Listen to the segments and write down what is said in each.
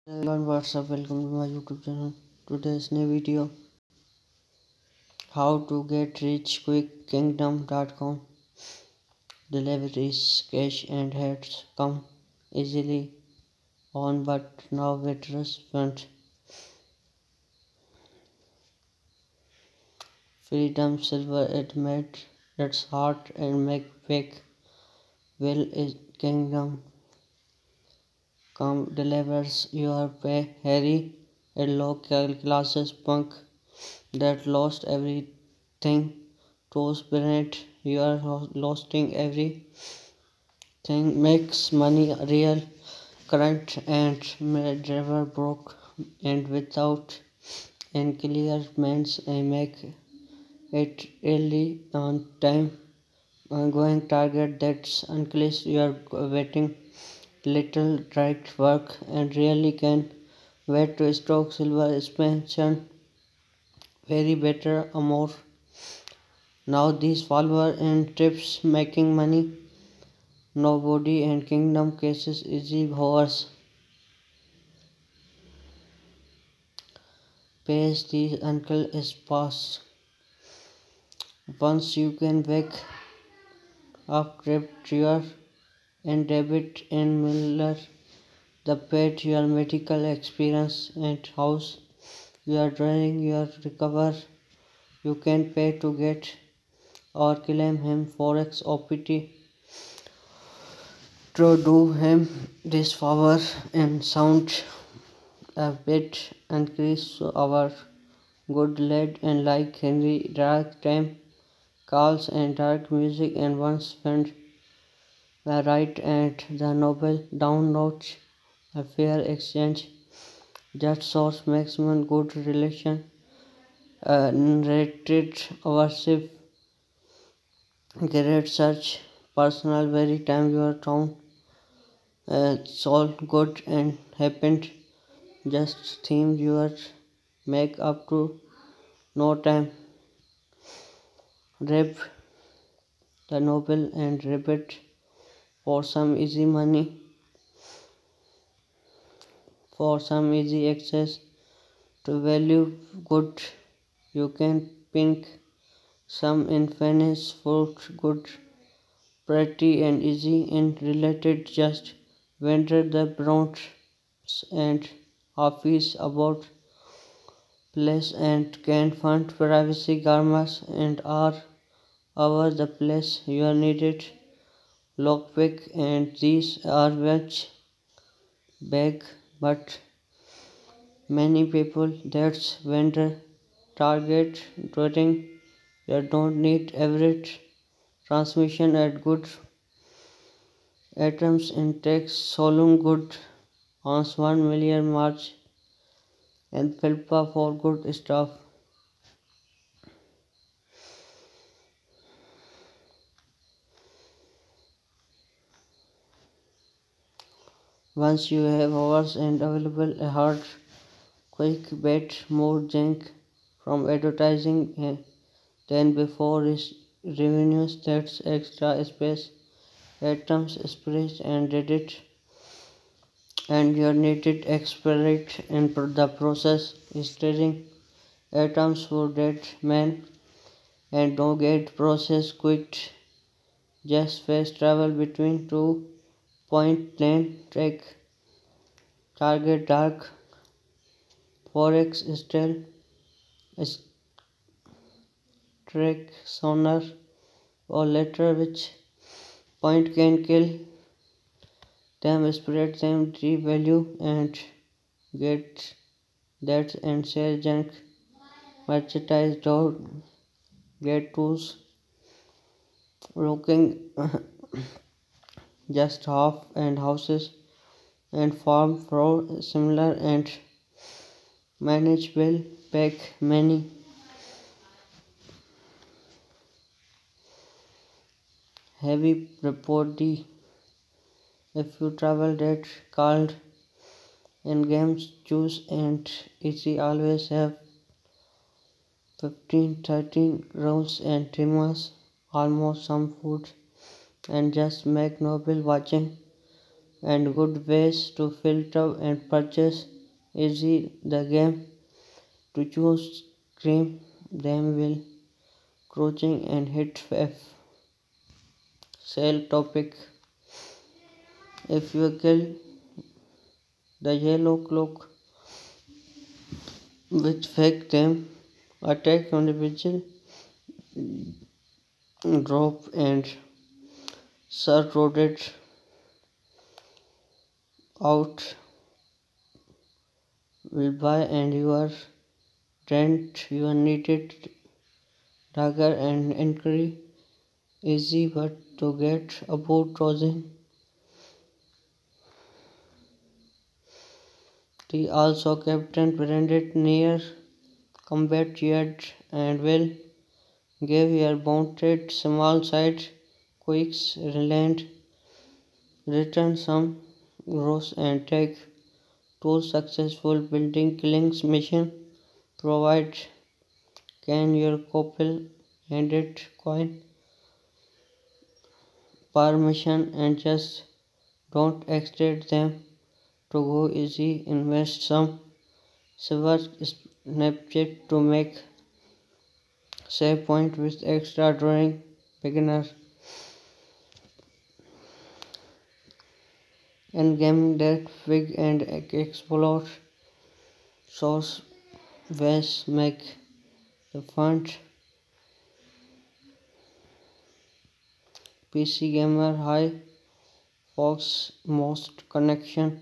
Hello everyone, what's up? Welcome to my YouTube channel. Today's new video, how to get rich quick kingdom.com. Deliveries, cash and heads come easily on, but now with trust fund. Freedom silver admit its heart and make fake will is kingdom come delivers your pay Harry a local classes punk that lost everything to spirit. You are losing everything makes money real current and never broke and without and clear means I make it early on time ongoing target that's unless you are waiting little direct work and really can wait to stock silver expansion very better or more. Now these follower and tips making money. Nobody and kingdom cases easy hours. Pays the uncle is pass. Once you can wake up crypt your and debit and Miller the pet your medical experience and house you are driving your recover you can pay to get or claim him forex OPT to do him this favor and sound a bit increase our good lad and like Henry dark time calls and dark music and once spent the right at the Nobel down notch a fair exchange that source maximum good relation narrated worship great search personal very time your town it's all good and happened just theme your make up to no time rap the noble and repeat for some easy money for some easy access to value good you can pink some in finance for good pretty and easy and related just vendor the browns and office about place and can fund privacy garments and are over the place you are needed lockpick and these are much big but many people that's vendor target dwelling you don't need average transmission at good atoms in text solung good on 1 million march and Philpa for good stuff. Once you have hours and available a hard quick bet more junk from advertising than before is revenues that's extra space atoms spread and did it and your needed expert in the process is trading atoms for dead man and don't get process quick just fast travel between 2 point lane track target dark forex still track sonar or letter which point can kill them spread them the value and get that and sell junk merchandise don't get tools looking just half and houses and farm for similar and manage will pack many heavy property if you travel that called in games choose and easy always have 15-13 rounds and trimmers almost some food and just make noble watching and good ways to filter and purchase easy the game to choose scream them will crouching and hit F. Sale topic. If you kill the yellow cloak with fake them, attack on the vigil, drop and Sir rolled out will buy and you are rent your needed dagger and inquiry easy but to get about trousing. He also Captain branded near combat yard and will give your mounted small side quicks land return some gross and take two successful building killings mission provide can your couple handed coin permission and just don't expect them to go easy. Invest some silver snapchat to make save point with extra drawing beginner and game deck fig and explore source ways make the font PC gamer high fox most connection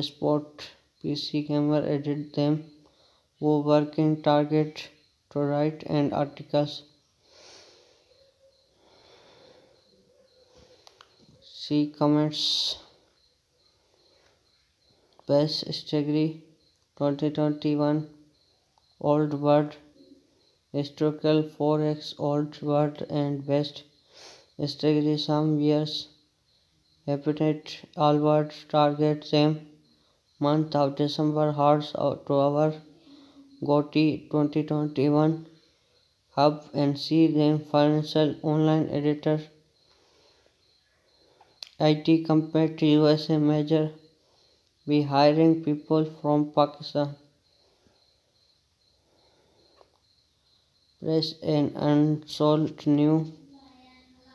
sport PC gamer edit them who work in target to write and articles. See comments. Best Strategy 2021 Old World Historical Forex Old World and Best Strategy some years Habitat Albert target same month of December hearts to our GOTY 2021 Hub and see them financial online editor IT compared to USA major be hiring people from Pakistan. Press an unsold new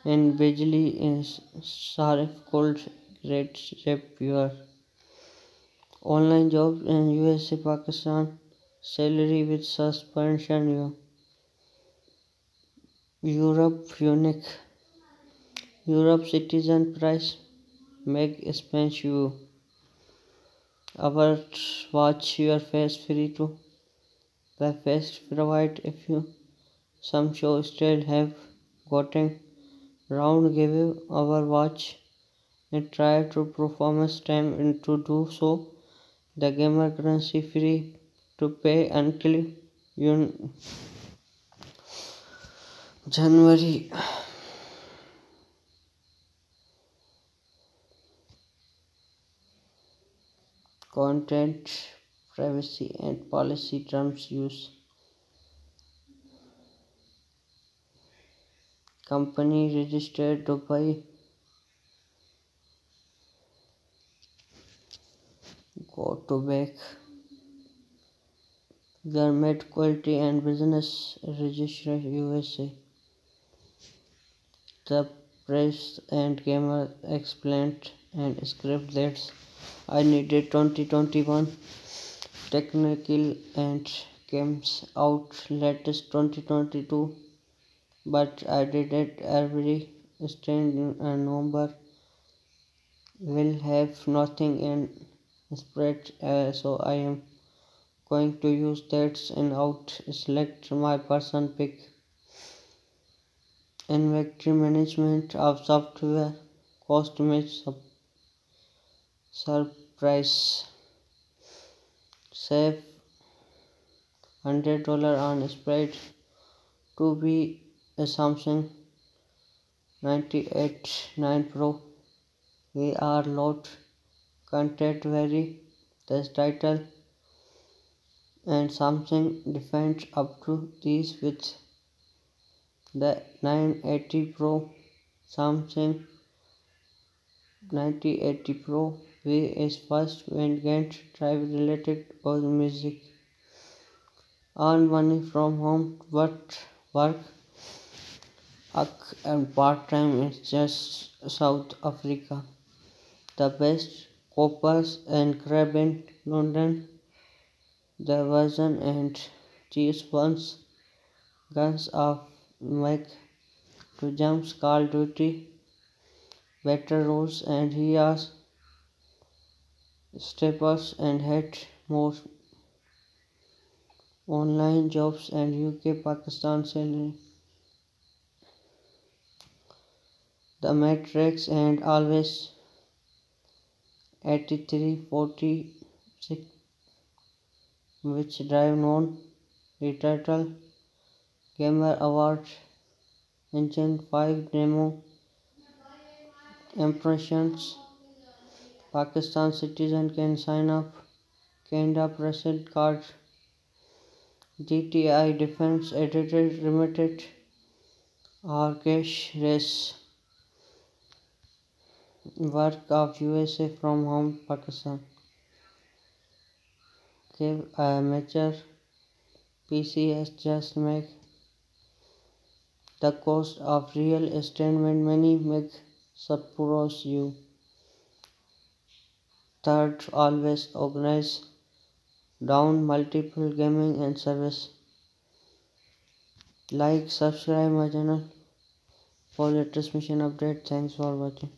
and Bijli is Sarif called great shape your online jobs in USA Pakistan salary with suspension you Europe unique Europe citizen price make expense you our watch your face free to the face provide if you some show still have gotten round give you our watch and try to performance time and to do so the gamer currency free to pay until January. Content privacy and policy terms use company registered Dubai go to back government quality and business register USA the press and gamer explained and script that I needed 2021 technical and comes out latest 2022 but I did it every stand and number will have nothing in spread so I am going to use that and out select my person pick inventory management of software cost image surprise save $100 on spread to be a Samsung 98 9 Pro AR lot content vary the title and Samsung defends up to these with the 980 Pro Samsung 9080 Pro We is first invent drive related or music. Earn money from home but work and part time in just South Africa. The best coppers and crab in London. The version and cheese buns. Guns of Mac to jumps Call of Duty. Better rules and he has steppers and had more online jobs and UK Pakistan salary. The Matrix and always 8346 which drive non retitle gamer award engine 5 demo impressions Pakistan citizen can sign up Canada present card GTI defense edited limited or cash race work of USA from home Pakistan give a major PCS just make the cost of real estate many make surprise you. Third, always organize down multiple gaming and service. Like, subscribe my channel for latest mission update. Thanks for watching.